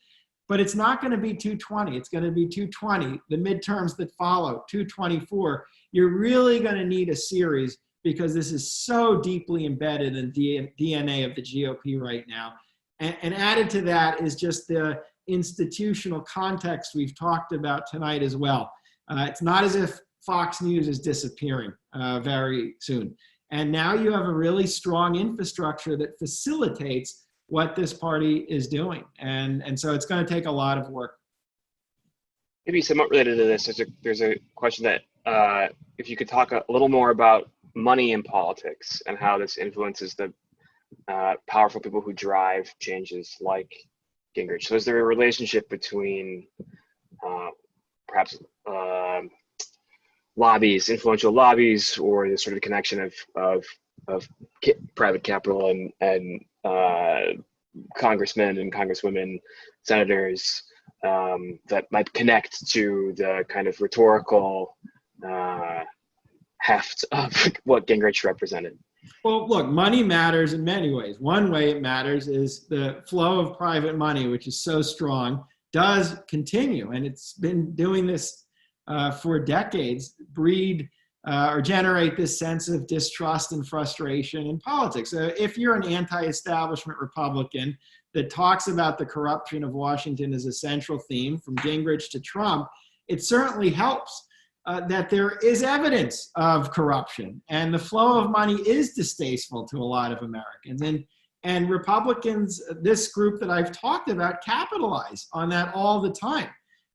But it's not going to be 220. It's going to be 220. The midterms that follow, 224. You're really going to need a series because this is so deeply embedded in the DNA of the GOP right now. And added to that is just the institutional context we've talked about tonight as well. It's not as if Fox News is disappearing very soon. And now you have a really strong infrastructure that facilitates what this party is doing. And so it's going to take a lot of work. Maybe somewhat related to this, there's a question that if you could talk a little more about money in politics and how this influences the powerful people who drive changes like Gingrich. So is there a relationship between perhaps lobbies, influential lobbies, or the sort of connection of private capital and congressmen and congresswomen, senators that might connect to the kind of rhetorical heft of what Gingrich represented? Well, look, money matters in many ways. One way it matters is the flow of private money, which is so strong, does continue. And it's been doing this for decades, breed or generate this sense of distrust and frustration in politics. So if you're an anti-establishment Republican that talks about the corruption of Washington as a central theme, from Gingrich to Trump, it certainly helps that there is evidence of corruption, and the flow of money is distasteful to a lot of Americans. And Republicans, this group that I've talked about, capitalize on that all the time.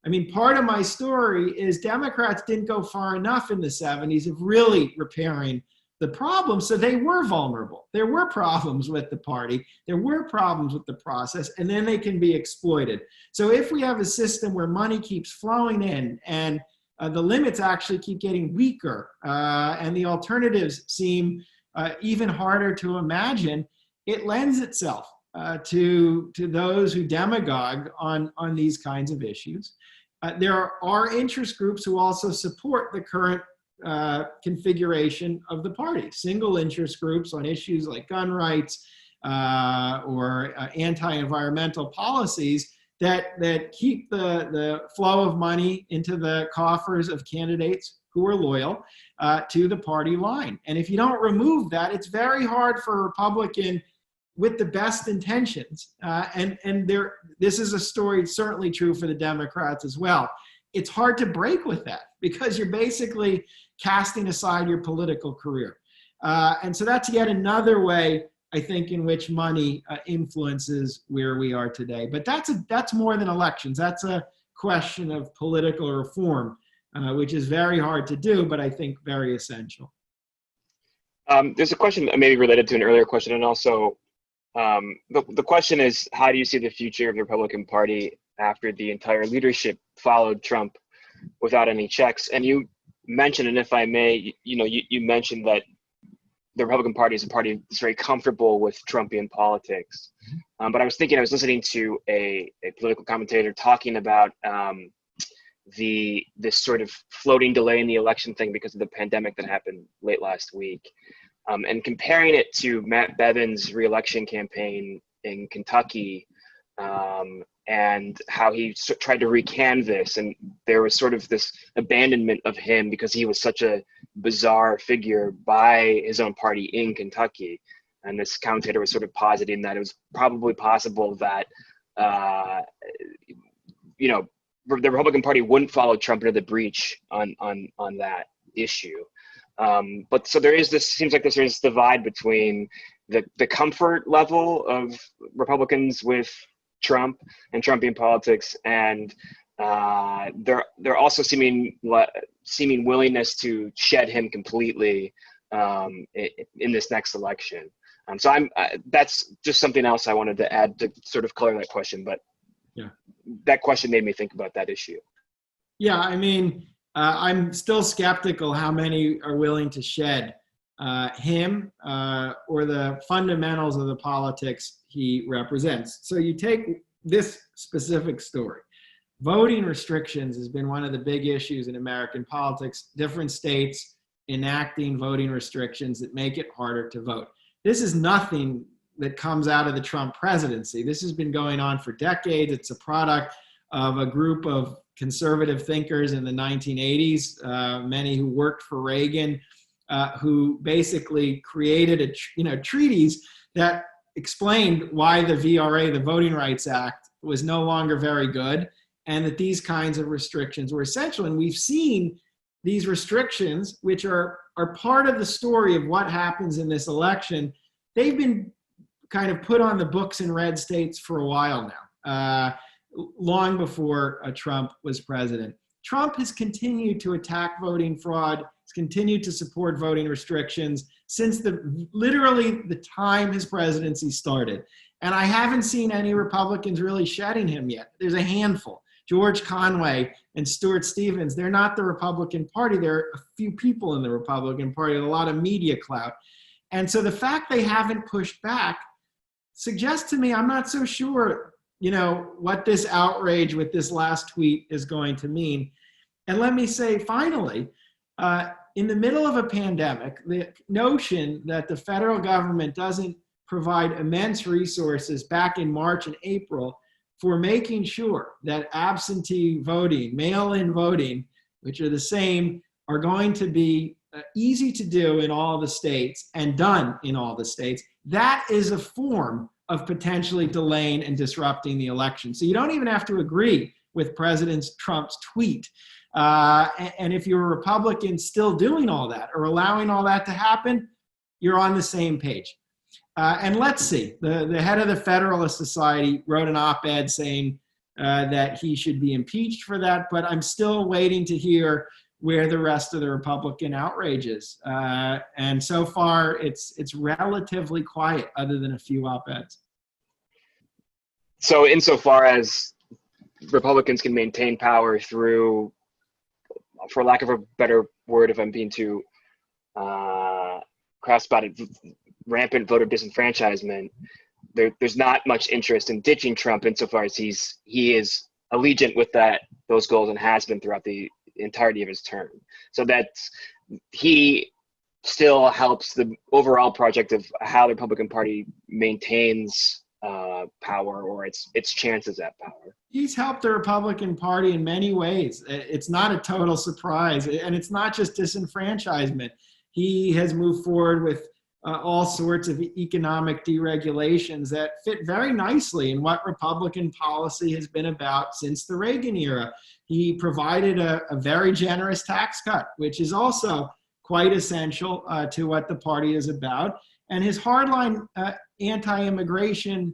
I mean, part of my story is Democrats didn't go far enough in the 70s of really repairing the problem, so they were vulnerable. There were problems with the party. There were problems with the process, and then they can be exploited. So if we have a system where money keeps flowing in and the limits actually keep getting weaker and the alternatives seem even harder to imagine, it lends itself to those who demagogue on these kinds of issues. There are interest groups who also support the current configuration of the party. Single interest groups on issues like gun rights or anti-environmental policies that keep the flow of money into the coffers of candidates who are loyal to the party line. And if you don't remove that, it's very hard for a Republican with the best intentions. This is a story certainly true for the Democrats as well. It's hard to break with that because you're basically casting aside your political career. And so that's yet another way, I think, in which money influences where we are today. But that's more than elections. That's a question of political reform, which is very hard to do, but I think very essential. There's a question maybe related to an earlier question, and also the question is, how do you see the future of the Republican Party after the entire leadership followed Trump without any checks? And you mentioned, and if I may, you mentioned that the Republican Party is a party that's very comfortable with Trumpian politics. But I was listening to a political commentator talking about this sort of floating delay in the election thing because of the pandemic that happened late last week. And comparing it to Matt Bevin's reelection campaign in Kentucky, and how he tried to recanvass, and there was sort of this abandonment of him because he was such a bizarre figure by his own party in Kentucky. And this commentator was sort of positing that it was probably possible that the Republican Party wouldn't follow Trump into the breach on that issue. But so seems like there's this divide between the comfort level of Republicans with Trump and Trumpian politics, and they're also seeming willingness to shed him completely in this next election. So that's just something else I wanted to add to sort of color that question. But yeah, that question made me think about that issue. Yeah, I mean, I'm still skeptical how many are willing to shed him or the fundamentals of the politics he represents. So you take this specific story. Voting restrictions has been one of the big issues in American politics. Different states enacting voting restrictions that make it harder to vote. This is nothing that comes out of the Trump presidency. This has been going on for decades. It's a product of a group of conservative thinkers in the 1980s, many who worked for Reagan, who basically created treaties that explained why the VRA, the Voting Rights Act, was no longer very good, and that these kinds of restrictions were essential. And we've seen these restrictions, which are part of the story of what happens in this election. They've been kind of put on the books in red states for a while now, long before Trump was president. Trump has continued to attack voting fraud, has continued to support voting restrictions since literally the time his presidency started. And I haven't seen any Republicans really shedding him yet. There's a handful. George Conway and Stuart Stevens, they're not the Republican Party. There are a few people in the Republican Party with a lot of media clout. And so the fact they haven't pushed back suggests to me, I'm not so sure, what this outrage with this last tweet is going to mean. And let me say, finally, In the middle of a pandemic, the notion that the federal government doesn't provide immense resources back in March and April for making sure that absentee voting, mail-in voting, which are the same, are going to be easy to do in all the states and done in all the states, that is a form of potentially delaying and disrupting the election. So you don't even have to agree with President Trump's tweet. And if you're a Republican still doing all that or allowing all that to happen, you're on the same page. And let's see, the head of the Federalist Society wrote an op-ed saying that he should be impeached for that, but I'm still waiting to hear where the rest of the Republican outrage is. And so far, it's relatively quiet other than a few op-eds. So insofar as Republicans can maintain power through, for lack of a better word, if I'm being too crass about it, rampant voter disenfranchisement, there's not much interest in ditching Trump insofar as he is allegiant with those goals and has been throughout the entirety of his term. So that's, he still helps the overall project of how the Republican Party maintains power or its chances at power. He's helped the Republican Party in many ways. It's not a total surprise, and it's not just disenfranchisement. He has moved forward with all sorts of economic deregulations that fit very nicely in what Republican policy has been about since the Reagan era. He provided a very generous tax cut, which is also quite essential to what the party is about. And his hardline anti-immigration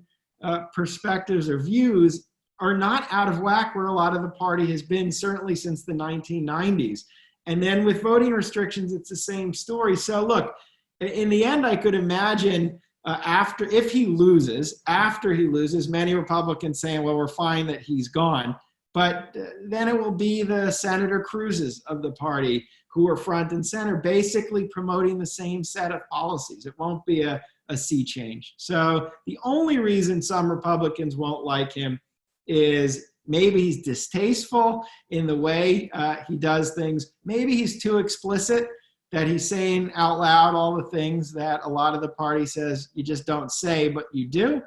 perspectives or views are not out of whack where a lot of the party has been, certainly since the 1990s. And then with voting restrictions, it's the same story. So look, in the end, I could imagine after he loses, many Republicans saying, well, we're fine that he's gone. But then it will be the Senator Cruzes of the party who are front and center, basically promoting the same set of policies. It won't be a sea change. So the only reason some Republicans won't like him is maybe he's distasteful in the way he does things. Maybe he's too explicit, that he's saying out loud all the things that a lot of the party says you just don't say, but you do.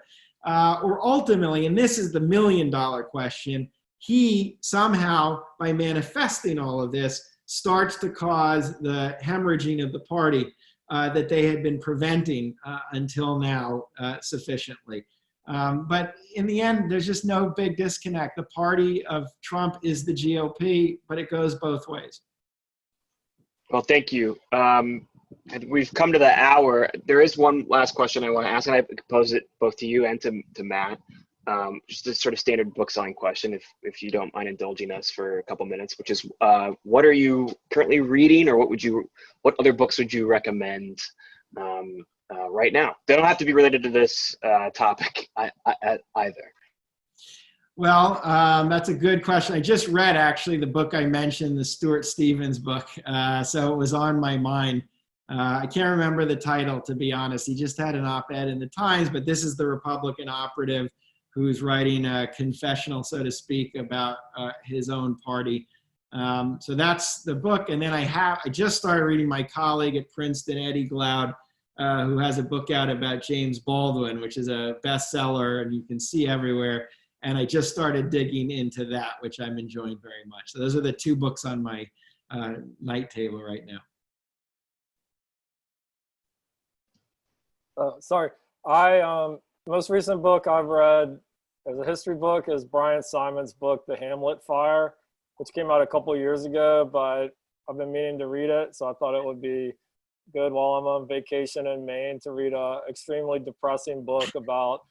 Or ultimately, and this is the million-dollar question, he somehow, by manifesting all of this, starts to cause the hemorrhaging of the party that they had been preventing until now sufficiently. But in the end, there's just no big disconnect. The party of Trump is the GOP, but it goes both ways. Well, thank you. We've come to the hour. There is one last question I want to ask, and I could pose it both to you and to Matt. Just a sort of standard book selling question, if you don't mind indulging us for a couple minutes, which is, what are you currently reading, or what other books would you recommend right now? They don't have to be related to this topic either. Well, that's a good question. I just read, actually, the book I mentioned, the Stuart Stevens book. So it was on my mind. I can't remember the title, to be honest. He just had an op-ed in the Times, but this is the Republican operative who's writing a confessional, so to speak, about his own party. So that's the book. And then I just started reading my colleague at Princeton, Eddie Glaude, who has a book out about James Baldwin, which is a bestseller and you can see everywhere. And I just started digging into that, which I'm enjoying very much. So those are the two books on my night table right now. Sorry, most recent book I've read as a history book is Brian Simon's book, The Hamlet Fire, which came out a couple of years ago, but I've been meaning to read it. So I thought it would be good while I'm on vacation in Maine to read an extremely depressing book about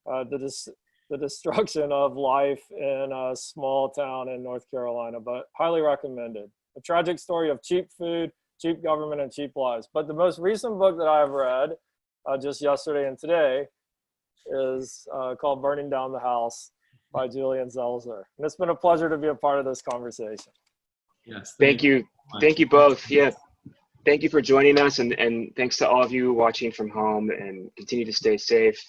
the destruction of life in a small town in North Carolina, but highly recommended. A tragic story of cheap food, cheap government, and cheap lives. But the most recent book that I've read just yesterday and today is called Burning Down the House by Julian Zelizer. And it's been a pleasure to be a part of this conversation. Yes. Thank you. Thank you both. Yeah. Thank you for joining us, and thanks to all of you watching from home, and continue to stay safe.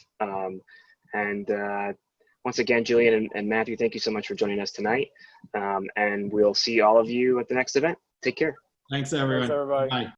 Once again, Julian and Matthew, thank you so much for joining us tonight. And we'll see all of you at the next event. Take care. Thanks, everyone. Thanks, everybody. Bye.